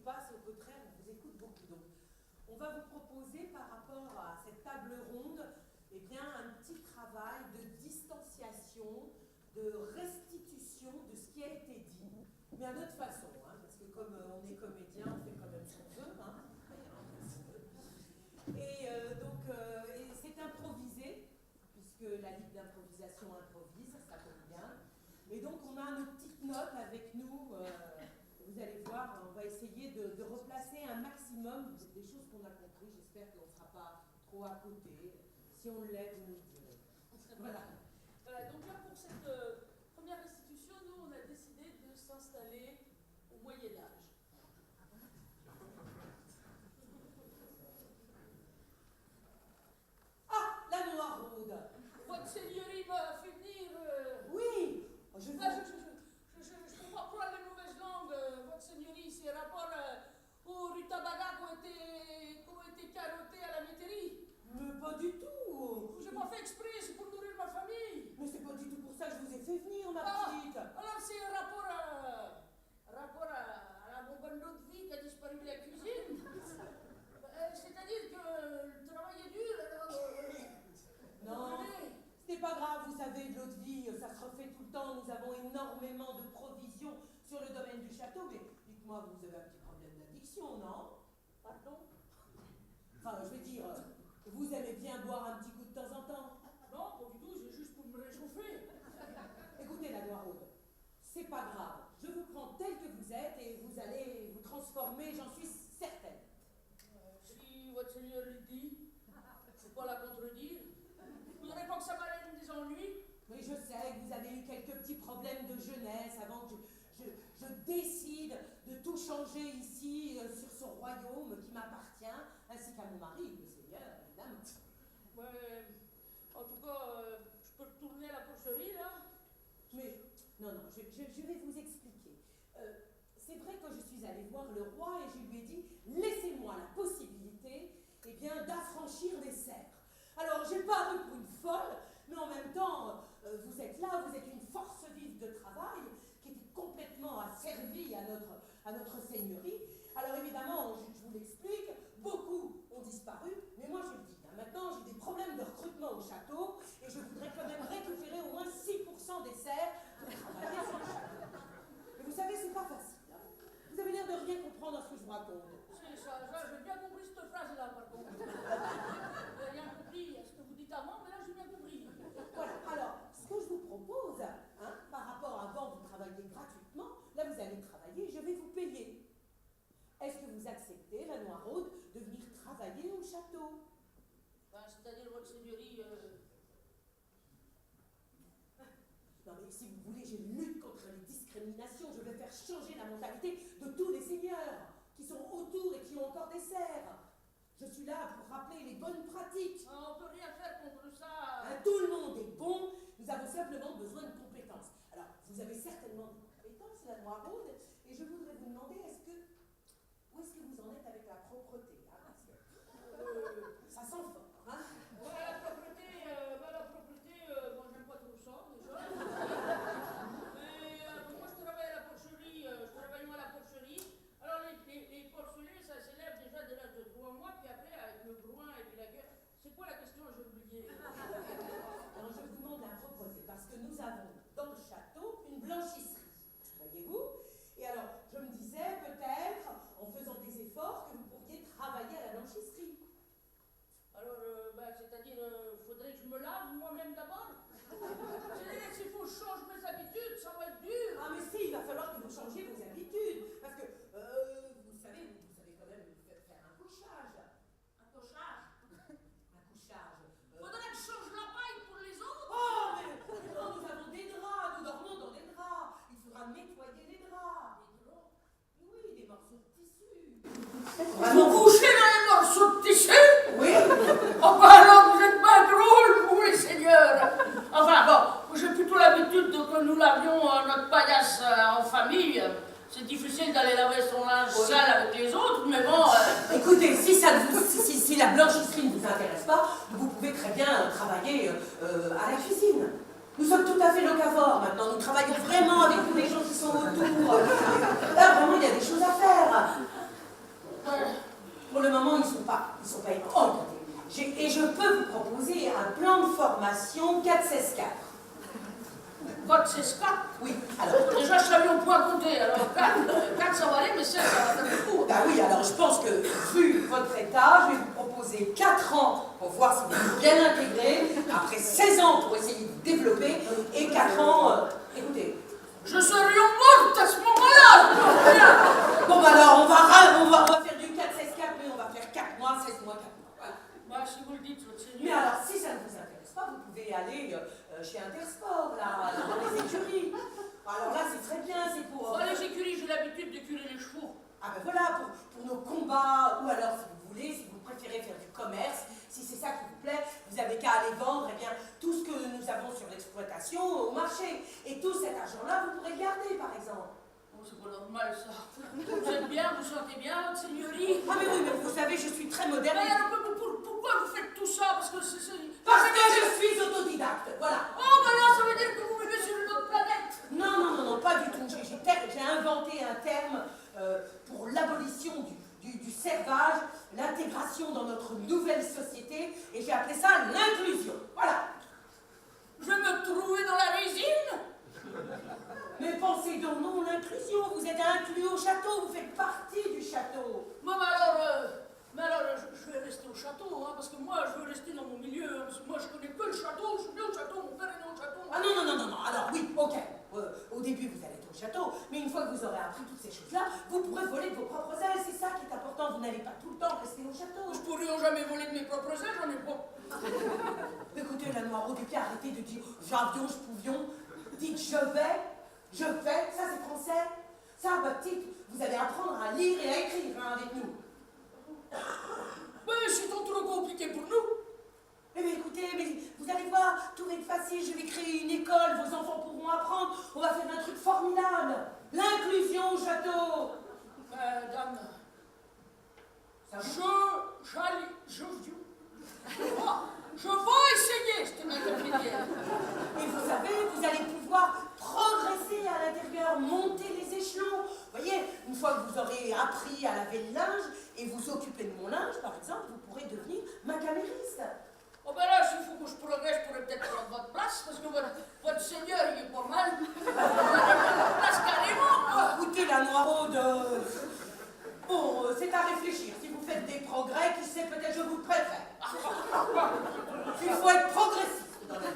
passe, au contraire, on vous écoute beaucoup. Donc, on va vous proposer par rapport à cette table ronde, eh bien, un petit travail de distanciation, de restitution de ce qui a été dit, mais à notre façon, hein, parce que comme on est comédien, on fait quand même ce qu'on veut. Hein. Et c'est improvisé, puisque la Ligue d'improvisation improvise, ça tombe bien. Et donc on a nos petites notes avec nous, vous allez voir, on va essayer de replacer un maximum des choses qu'on a compris. J'espère qu'on ne sera pas trop à côté. Si on l'est, vous nous le direz. Voilà. Voilà, donc là pour cette première restitution, nous on a décidé de s'installer au Moyen-Âge. Ah, la Noiraude. Votre seigneurie m'a fait venir. Oui, je ne peux pas prendre les mauvaises langues. Votre seigneurie, c'est rapport aux rutabagas qui ont été carottés à la métairie. Mais pas du tout. Je n'ai pas fait exprès, c'est pour nourrir ma famille. Mais c'est pas du tout pour ça que je vous ai fait venir, ma petite. Alors c'est un rapport à la bonbonne d'eau de vie qui a disparu de la cuisine. C'est-à-dire que le travail est dur, alors... Non, ce n'est pas grave, vous savez, de l'eau de vie, ça se refait tout le temps. Nous avons énormément de provisions sur le domaine du château, mais dites-moi, vous avez un petit problème d'addiction, non? Pardon? Enfin, je veux dire, vous aimez bien boire un petit coup de temps en temps? Non, pas du tout, c'est juste pour me réchauffer. Écoutez, la Noiraude, c'est pas grave. Je vous prends tel que vous êtes et vous allez vous transformer, j'en suis certaine. Si votre seigneur le dit, je ne peux pas la contredire. Vous n'aurez pas que ça m'amène des ennuis? Oui, je sais que vous avez eu quelques petits problèmes de jeunesse avant que je décide de tout changer ici sur ce royaume qui m'appartient, ainsi qu'à mon mari, le seigneur, évidemment. Ouais, en tout cas, je peux retourner à la porcherie, là? Mais, non, je vais vous expliquer. C'est vrai que je suis allée voir le roi et je lui ai dit, laissez-moi la possibilité, eh bien, d'affranchir les serfs. Alors, j'ai paru pour une folle, mais en même temps, vous êtes là, vous êtes une force vive de travail qui était complètement asservie à notre seigneurie. Alors évidemment, je vous l'explique, beaucoup ont disparu, mais moi je le dis, hein, maintenant j'ai des problèmes de recrutement au château et je voudrais quand même récupérer au moins 6% des serfs pour travailler sur le château. Mais vous savez, c'est pas facile. Hein. Vous avez l'air de rien comprendre à ce que je vous raconte. C'est ça, j'ai bien compris cette phrase-là, par contre. J'ai rien compris à ce que vous dites avant, mais là j'ai bien compris. Voilà, alors, ce que je vous propose, hein, par rapport à avant, vous travaillez gratuitement, là vous allez travailler, je vais vous payer. Est-ce que vous acceptez, la Noiraude, de venir travailler au château? C'est-à-dire votre seigneurie... Non mais si vous voulez, je lutte contre les discriminations, je vais faire changer la mentalité de tous les seigneurs qui sont autour et qui ont encore des serfs. Je suis là pour rappeler les bonnes pratiques. on peut rien faire contre ça. Hein, tout le monde est bon, nous avons simplement besoin de compétences. Alors, vous avez certainement des compétences, la Noiraude, et je voudrais vous demander, où est-ce que vous en êtes avec la propreté, hein, parce que ça sent fort, hein. Ouais, la propreté, moi j'aime pas trop ça, déjà. Mais moi je travaille à la porcherie, moi à la porcherie. Alors les porcelets, ça s'élève déjà de l'âge de 3 mois, puis après avec le bruin et puis la gueule. C'est quoi la question, j'ai oublié? Alors, je vous demande la propreté, parce que nous avons dans le château une blanchisserie, voyez-vous. Et alors, je me disais, peut-être, en faisant des efforts, que vous pourriez travailler à la blanchisserie. Alors, c'est-à-dire, faudrait que je me lave moi-même d'abord. C'est-à-dire, s'il faut que je change mes habitudes, ça va être dur. Ah, mais si, il va falloir que vous changiez vos habitudes. Parce que, vous savez quand même faire un couchage. Un cochage. Un couchage. Faudrait que je change la paille pour les autres. Oh, mais non, nous avons des draps, nous dormons dans des draps. Il faudra nettoyer les draps. Des draps. Oui, des morceaux de tissu. Vous couchez dans les morceaux de tissu? Oui. Oh, bah alors, vous êtes pas drôles, vous, les seigneurs. Enfin, bon, j'ai plutôt l'habitude que nous lavions notre paillasse en famille. C'est difficile d'aller laver son linge sale avec les autres, mais bon... Écoutez, si la blanchisserie ne vous intéresse pas, vous pouvez très bien travailler à la cuisine. Nous sommes tout à fait locavores maintenant, nous travaillons vraiment avec tous les gens qui sont autour. Là, vraiment, il y a des choses à faire. Pour le moment, ils sont pas écoutés. Et je peux vous proposer un plan de formation 4-16-4. 4-16-4? Oui, alors... Déjà, je savais au point compter, alors 4 ça va aller, mais 16 ça va faire beaucoup. Bah oui, alors je pense que, vu votre état, je vais vous proposer 4 ans pour voir si vous êtes bien intégré, après 16 ans pour essayer de vous développer, et 4 ans, écoutez... Je serais morte à ce moment-là. Bon, bah alors, on va faire du 4-16-4, mais on va faire 4 mois, 16 mois, 4 mois, voilà. Bah, si vous le dites, votre seigneur. Mais alors, si ça ne vous intéresse pas, vous pouvez aller chez Intersport, là, dans les écuries. Alors là, c'est très bien, c'est pour... les écuries, j'ai l'habitude d'écurer les chevaux. Ah ben voilà, pour nos combats, ou alors si vous voulez, si vous préférez faire du commerce, si c'est ça qui vous plaît, vous avez qu'à aller vendre eh bien, tout ce que nous avons sur l'exploitation au marché. Et tout cet argent-là, vous pourrez le garder, par exemple. Oh, c'est pas normal, ça. Vous êtes bien, vous sentez bien, votre seigneurie? Ah mais oui, mais vous savez, je suis très moderne. Mais alors, pourquoi vous faites tout ça? Parce que Parce que je suis autodidacte, voilà. Oh, ben là, ça veut dire que vous vivez sur une autre planète. Non, pas du tout. J'ai inventé un terme pour l'abolition du servage, l'intégration dans notre nouvelle société, et j'ai appelé ça l'inclusion. Voilà. Je vais me trouver dans la résine? Mais pensez donc non, l'inclusion, vous êtes inclus au château, vous faites partie du château. Bon, mais alors, je vais rester au château, hein, parce que moi, je veux rester dans mon milieu, hein, parce que moi, je connais que le château, je suis né au château, mon père est né au château. Ah non, alors oui, ok. Au début, vous allez être au château, mais une fois que vous aurez appris toutes ces choses-là, vous pourrez voler de vos propres ailes, c'est ça qui est important, vous n'allez pas tout le temps rester au château. Je pourrais jamais voler de mes propres ailes, j'en ai pas. Écoutez, la Noireau, depuis arrêtez de dire j'avions, je pouvions, dites je vais, ça c'est français. Ça, votre titre, vous allez apprendre à lire et à écrire hein, avec nous. Mais c'est trop compliqué pour nous. Eh bien écoutez, mais vous allez voir, tout va être facile, je vais créer une école, vos enfants pourront apprendre, on va faire un truc formidable. L'inclusion au château. Dame, Ça vous... je vais essayer, cette intermédiaire. Et vous savez, vous allez pouvoir progresser à l'intérieur, monter les échelons. Vous voyez, une fois que vous aurez appris à laver le linge et vous occuper de mon linge, par exemple, vous pourrez devenir ma camériste. Oh ben là, s'il faut que je progresse, je pourrais peut-être prendre votre place, parce que votre seigneur, il est pas mal. Vous allez prendre votre place carrément. Écoutez, la Noiraude, bon, c'est à réfléchir. Si vous faites des progrès, qui sait, peut-être je vous préfère. Il faut être progressiste dans la vie.